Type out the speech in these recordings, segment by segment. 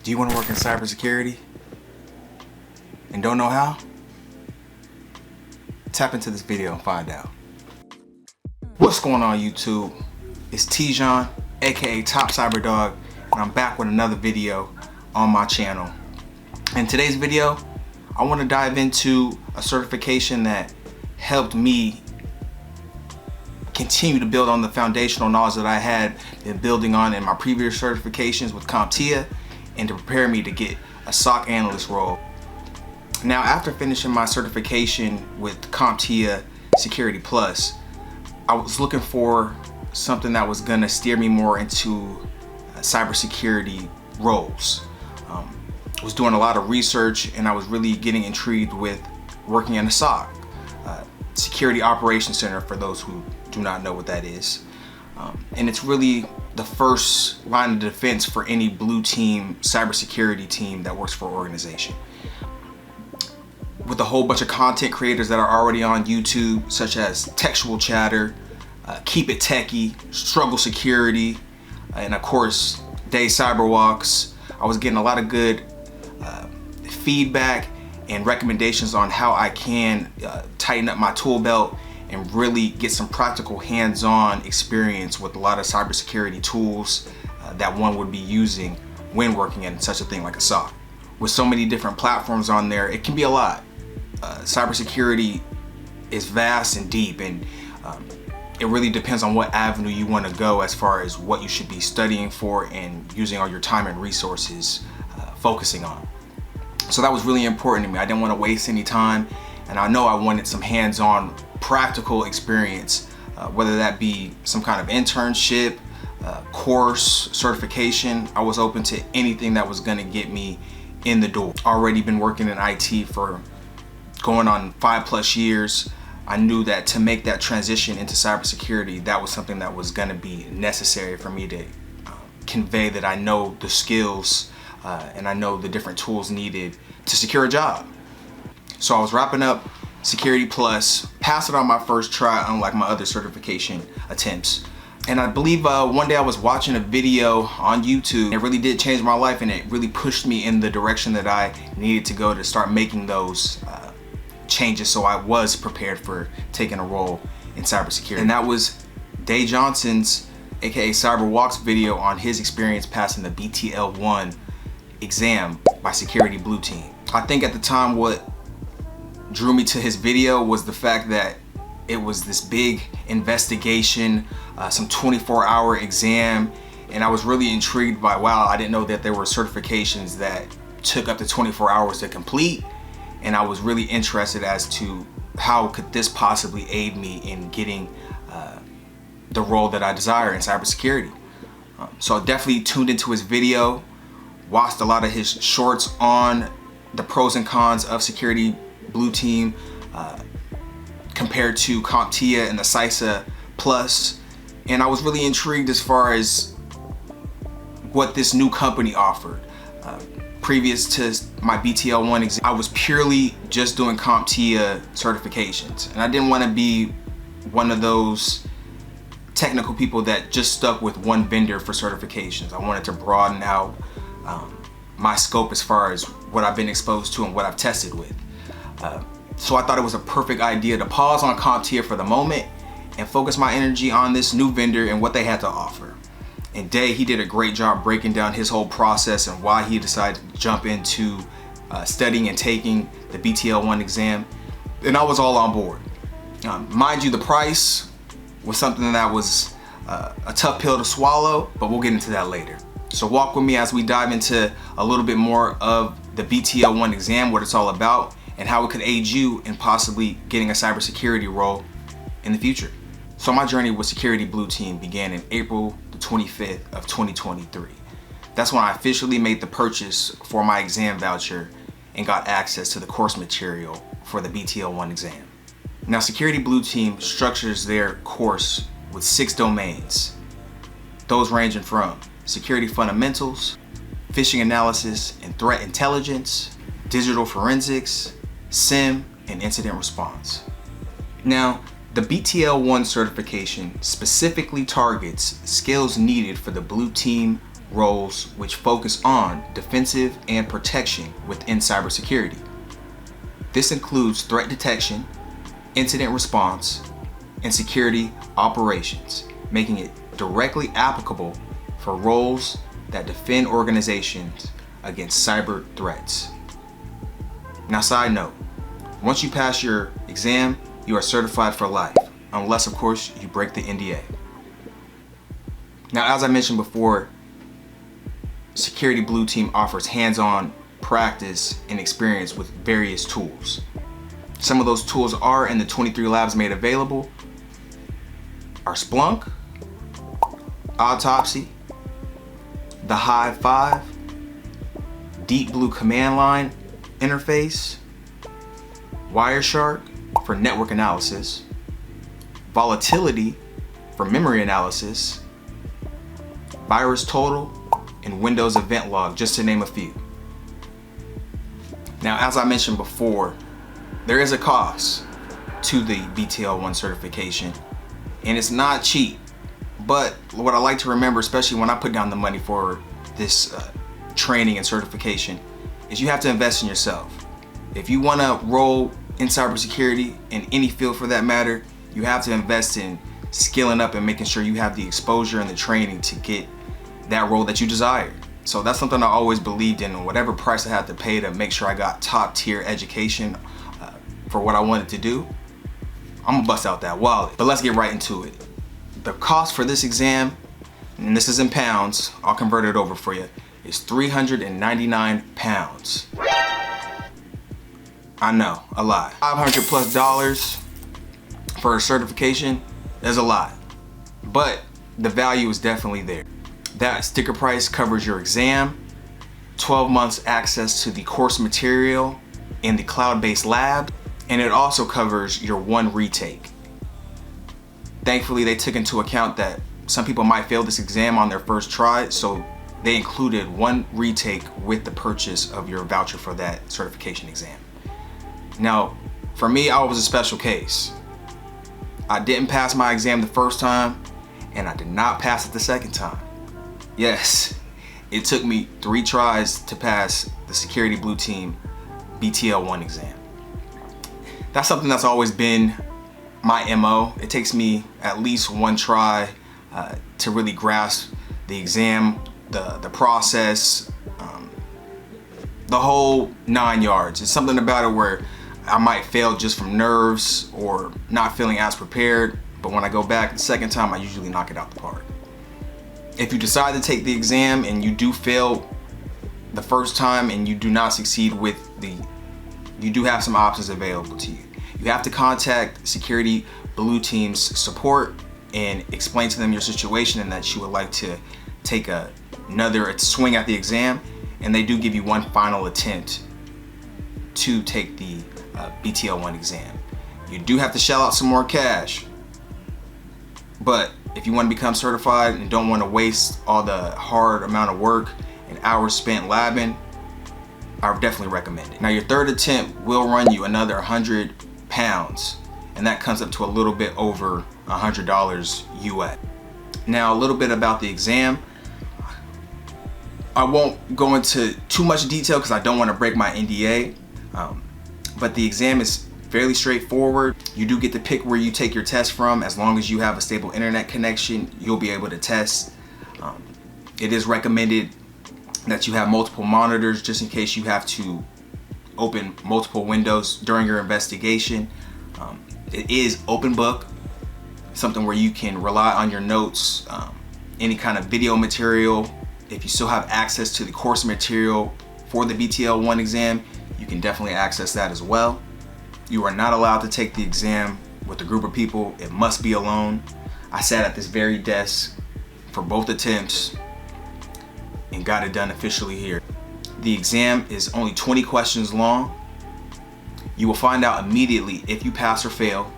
Do you want to work in cybersecurity and don't know how? Tap into this video and find out. What's going on YouTube? It's Tijon, aka Top Cyber Dog, and I'm back with another video on my channel. In today's video, I want to dive into a certification that helped me continue to build on the foundational knowledge that I had been building on in my previous certifications with CompTIA, and to prepare me to get a SOC analyst role. Now, after finishing my certification with CompTIA Security Plus, I was looking for something that was gonna steer me more into cybersecurity roles. I was doing a lot of research and I was really getting intrigued with working in a SOC, Security Operations Center, for those who do not know what that is. And it's really the first line of defense for any blue team cybersecurity team that works for an organization. With a whole bunch of content creators that are already on YouTube, such as Textual Chatter, Keep It Techie, Struggle Security, and of course, Day Cyberwalks, I was getting a lot of good feedback and recommendations on how I can tighten up my tool belt and really get some practical hands-on experience with a lot of cybersecurity tools that one would be using when working in such a thing like a SOC. With so many different platforms on there, it can be a lot. Cybersecurity is vast and deep, and it really depends on what avenue you want to go as far as what you should be studying for and using all your time and resources focusing on. So that was really important to me. I didn't want to waste any time, and I know I wanted some hands-on practical experience, whether that be some kind of internship, course, certification. I was open to anything that was going to get me in the door. Already been working in IT for going on 5+ years. I knew that to make that transition into cybersecurity, that was something that was going to be necessary for me to convey that I know the skills and I know the different tools needed to secure a job. So I was wrapping up Security Plus, passed it on my first try, unlike my other certification attempts. And I believe one day I was watching a video on YouTube. It really did change my life, and it really pushed me in the direction that I needed to go to start making those changes, so I was prepared for taking a role in cybersecurity. And that was Day Johnson's, aka Cyberwalks, video on his experience passing the BTL1 exam by Security Blue Team. I think at the time what drew me to his video was the fact that it was this big investigation, some 24-hour exam, and I was really intrigued by, wow, I didn't know that there were certifications that took up to 24 hours to complete, and I was really interested as to how could this possibly aid me in getting the role that I desire in cybersecurity. So I definitely tuned into his video, watched a lot of his shorts on the pros and cons of Security Blue Team compared to CompTIA and the CISA Plus, and I was really intrigued as far as what this new company offered. Previous to my BTL1 exam, I was purely just doing CompTIA certifications, and I didn't want to be one of those technical people that just stuck with one vendor for certifications. I wanted to broaden out my scope as far as what I've been exposed to and what I've tested with. So I thought it was a perfect idea to pause on CompTIA for the moment and focus my energy on this new vendor and what they had to offer. And Day, he did a great job breaking down his whole process and why he decided to jump into studying and taking the BTL1 exam. And I was all on board. Mind you, the price was something that was a tough pill to swallow, but we'll get into that later. So walk with me as we dive into a little bit more of the BTL1 exam, what it's all about, and how it could aid you in possibly getting a cybersecurity role in the future. So my journey with Security Blue Team began in April the 25th of 2023. That's when I officially made the purchase for my exam voucher and got access to the course material for the BTL1 exam. Now, Security Blue Team structures their course with 6 domains. Those ranging from security fundamentals, phishing analysis and threat intelligence, digital forensics, SIM, and incident response. Now, the BTL1 certification specifically targets skills needed for the blue team roles which focus on defensive and protection within cybersecurity. This includes threat detection, incident response, and security operations, making it directly applicable for roles that defend organizations against cyber threats. Now, side note, once you pass your exam, you are certified for life, unless of course you break the NDA. Now, as I mentioned before, Security Blue Team offers hands-on practice and experience with various tools. Some of those tools are in the 23 labs made available are Splunk, Autopsy, the Hive 5, Deep Blue Command Line interface, Wireshark for network analysis, Volatility for memory analysis, Virus Total, and Windows Event Log, just to name a few. Now, as I mentioned before, there is a cost to the BTL1 certification, and it's not cheap. But what I like to remember, especially when I put down the money for this training and certification, is you have to invest in yourself. If you want to roll in cybersecurity, in any field for that matter, you have to invest in skilling up and making sure you have the exposure and the training to get that role that you desire. So that's something I always believed in, whatever price I had to pay to make sure I got top tier education for what I wanted to do, I'm gonna bust out that wallet. But let's get right into it. The cost for this exam, and this is in pounds, I'll convert it over for you, is 399 pounds. I know, a lot. $500+ for a certification is a lot, but the value is definitely there. That sticker price covers your exam, 12 months access to the course material in the cloud-based lab, and it also covers your one retake. Thankfully, they took into account that some people might fail this exam on their first try, so they included one retake with the purchase of your voucher for that certification exam. Now, for me, I was a special case. I didn't pass my exam the first time, and I did not pass it the second time. Yes, it took me 3 tries to pass the Security Blue Team BTL1 exam. That's something that's always been my MO. It takes me at least 1 try to really grasp the exam, the process, the whole 9 yards. It's something about it where I might fail just from nerves or not feeling as prepared, but when I go back the second time, I usually knock it out the park. If you decide to take the exam and you do fail the first time and you do not succeed with you do have some options available to you. You have to contact Security Blue Team's support and explain to them your situation and that you would like to take another swing at the exam, and they do give you one final attempt to take the BTL1 exam. You do have to shell out some more cash, but if you want to become certified and don't want to waste all the hard amount of work and hours spent labbing, I would definitely recommend it. Now, your third attempt will run you another 100 pounds, and that comes up to a little bit over $100 US. Now, a little bit about the exam. I won't go into too much detail because I don't want to break my NDA, but the exam is fairly straightforward. You do get to pick where you take your test from. As long as you have a stable internet connection, you'll be able to test. It is recommended that you have multiple monitors just in case you have to open multiple windows during your investigation. It is open book, something where you can rely on your notes, any kind of video material. If you still have access to the course material for the BTL1 exam, you can definitely access that as well. You are not allowed to take the exam with a group of people. It must be alone. I sat at this very desk for both attempts and got it done officially here. The exam is only 20 questions long. You will find out immediately if you pass or fail,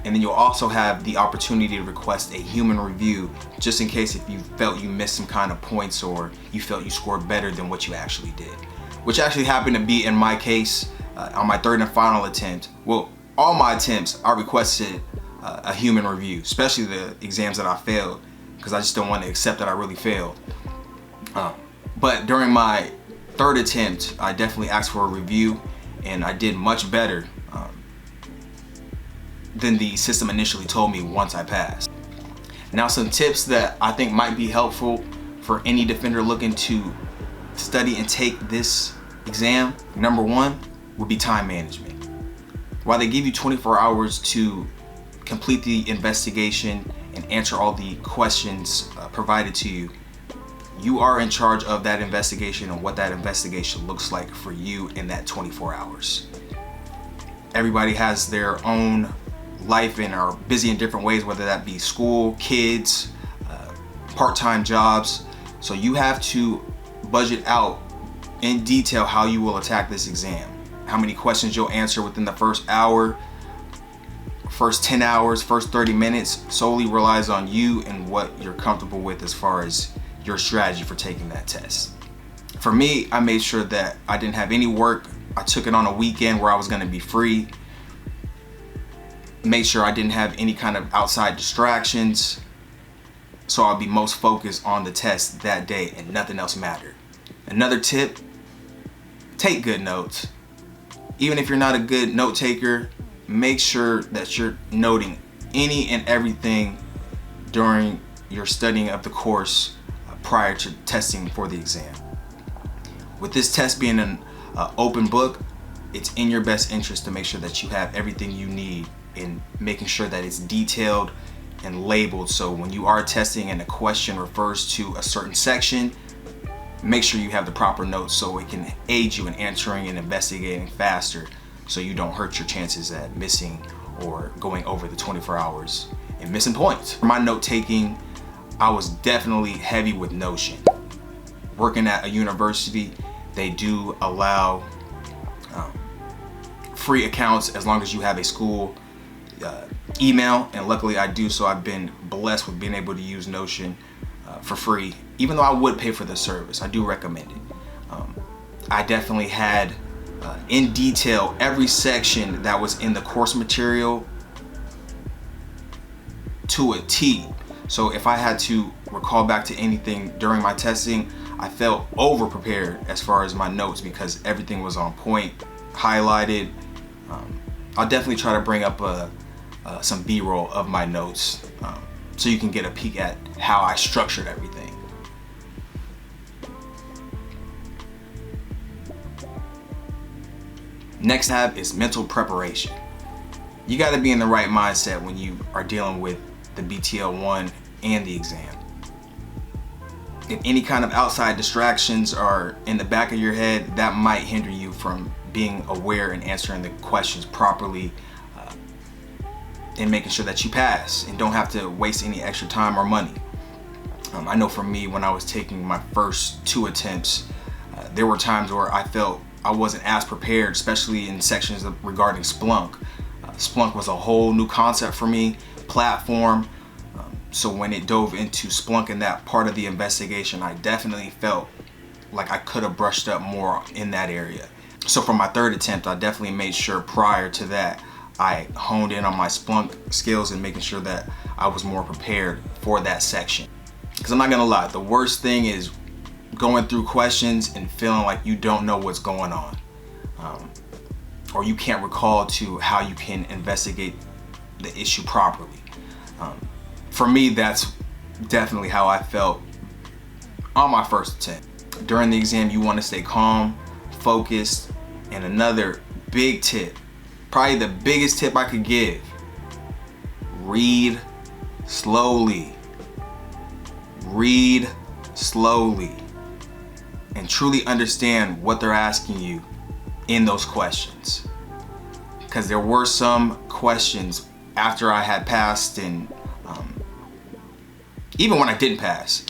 and then you'll also have the opportunity to request a human review just in case if you felt you missed some kind of points or you felt you scored better than what you actually did, which actually happened to be in my case. On my third and final attempt, well, all my attempts, I requested a human review, especially the exams that I failed, because I just don't want to accept that I really failed. But during my third attempt, I definitely asked for a review, and I did much better than the system initially told me once I passed. Now, some tips that I think might be helpful for any defender looking to study and take this exam. Number one would be time management. While they give you 24 hours to complete the investigation and answer all the questions provided to you, you are in charge of that investigation and what that investigation looks like for you in that 24 hours. Everybody has their own life and are busy in different ways, whether that be school, kids, part-time jobs. So you have to budget out in detail how you will attack this exam. How many questions you'll answer within the first hour, first 10 hours, first 30 minutes solely relies on you and what you're comfortable with as far as your strategy for taking that test. For me, I made sure that I didn't have any work. I took it on a weekend where I was going to be free. Made sure I didn't have any kind of outside distractions, so I'll be most focused on the test that day and nothing else mattered. Another tip, take good notes. Even if you're not a good note taker, make sure that you're noting any and everything during your studying of the course prior to testing for the exam. With this test being an open book, it's in your best interest to make sure that you have everything you need in making sure that it's detailed and labeled, so when you are testing and a question refers to a certain section, make sure you have the proper notes so it can aid you in answering and investigating faster, so you don't hurt your chances at missing or going over the 24 hours and missing points. For my note taking, I was definitely heavy with Notion. Working at a university, they do allow free accounts as long as you have a school email, and luckily I do, so I've been blessed with being able to use Notion for free. Even though I would pay for the service, I do recommend it. I definitely had in detail every section that was in the course material to a T. So if I had to recall back to anything during my testing, I felt over prepared as far as my notes because everything was on point, highlighted. I'll definitely try to bring up some B-roll of my notes so you can get a peek at how I structured everything. Next tab is mental preparation. You got to be in the right mindset when you are dealing with the BTL1 and the exam. If any kind of outside distractions are in the back of your head, that might hinder you from being aware and answering the questions properly and making sure that you pass and don't have to waste any extra time or money. I know for me, when I was taking my first 2 attempts, there were times where I felt I wasn't as prepared, especially in sections regarding Splunk. Splunk was a whole new concept for me, platform. So when it dove into Splunk and that part of the investigation, I definitely felt like I could have brushed up more in that area. So for my 3rd attempt, I definitely made sure prior to that I honed in on my Splunk skills and making sure that I was more prepared for that section. Because I'm not gonna lie, the worst thing is going through questions and feeling like you don't know what's going on, or you can't recall to how you can investigate the issue properly. For me, that's definitely how I felt on my first attempt. During the exam, you want to stay calm, focused, and another big tip, probably the biggest tip I could give, read slowly. Read slowly and truly understand what they're asking you in those questions. Because there were some questions after I had passed, and even when I didn't pass,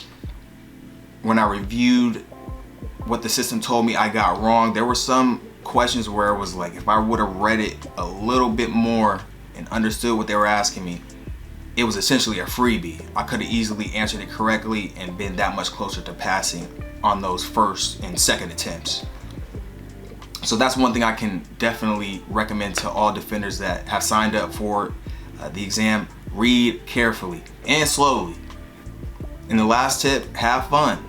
when I reviewed what the system told me I got wrong, there were some questions where it was like, if I would have read it a little bit more and understood what they were asking me, it was essentially a freebie. I could have easily answered it correctly and been that much closer to passing on those 1st and 2nd attempts. So that's one thing I can definitely recommend to all defenders that have signed up for the exam. Read carefully and slowly. And the last tip, have fun.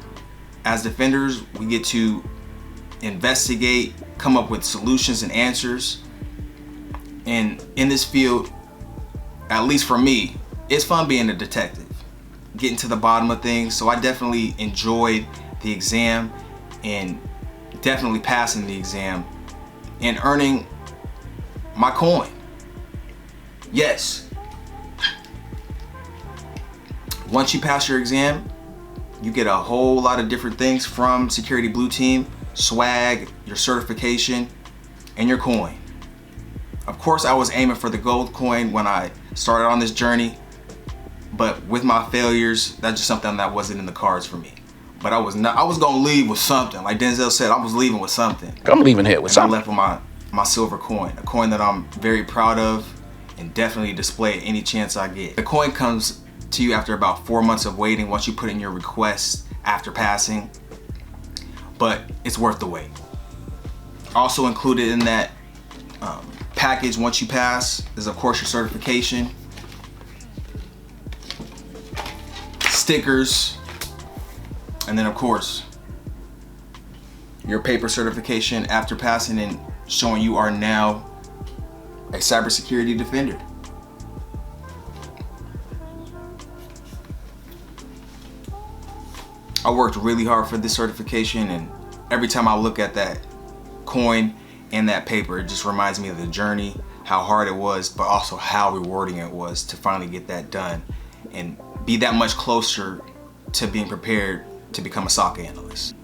As defenders, we get to investigate, come up with solutions and answers. And in this field, at least for me, it's fun being a detective, getting to the bottom of things. So I definitely enjoyed the exam and definitely passing the exam and earning my coin. Yes. Once you pass your exam, you get a whole lot of different things from Security Blue Team: swag, your certification, and your coin. Of course, I was aiming for the gold coin when I started on this journey, but with my failures, that's just something that wasn't in the cards for me. But I was gonna leave with something. Like Denzel said, I was leaving with something. I'm leaving here with something. I left with my silver coin, a coin that I'm very proud of and definitely display any chance I get. The coin comes to you after about 4 months of waiting, once you put in your request after passing, but it's worth the wait. Also included in that package once you pass is of course your certification, stickers, and then of course your paper certification after passing and showing you are now a cybersecurity defender. I worked really hard for this certification, and every time I look at that coin and that paper, it just reminds me of the journey, how hard it was, but also how rewarding it was to finally get that done and be that much closer to being prepared to become a SOC analyst.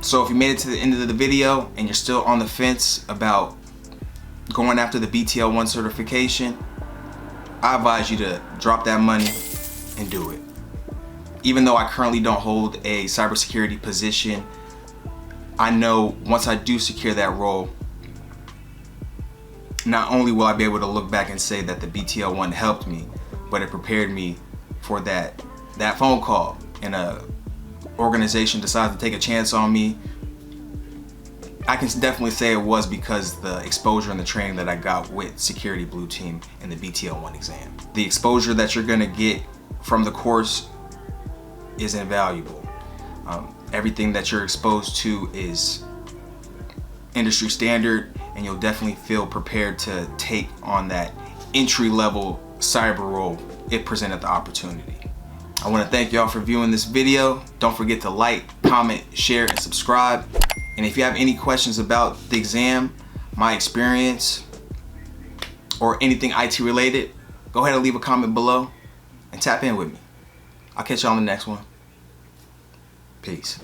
So if you made it to the end of the video and you're still on the fence about going after the BTL1 certification, I advise you to drop that money and do it. Even though I currently don't hold a cybersecurity position, I know once I do secure that role, not only will I be able to look back and say that the BTL1 helped me, but it prepared me for that phone call and a organization decided to take a chance on me. I can definitely say it was because the exposure and the training that I got with Security Blue Team and the BTL1 exam. The exposure that you're gonna get from the course is invaluable. Everything that you're exposed to is industry standard, and you'll definitely feel prepared to take on that entry-level cyber role if presented the opportunity. I want to thank y'all for viewing this video. Don't forget to like, comment, share, and subscribe. And if you have any questions about the exam, my experience, or anything IT related, go ahead and leave a comment below and tap in with me. I'll catch y'all on the next one. Peace.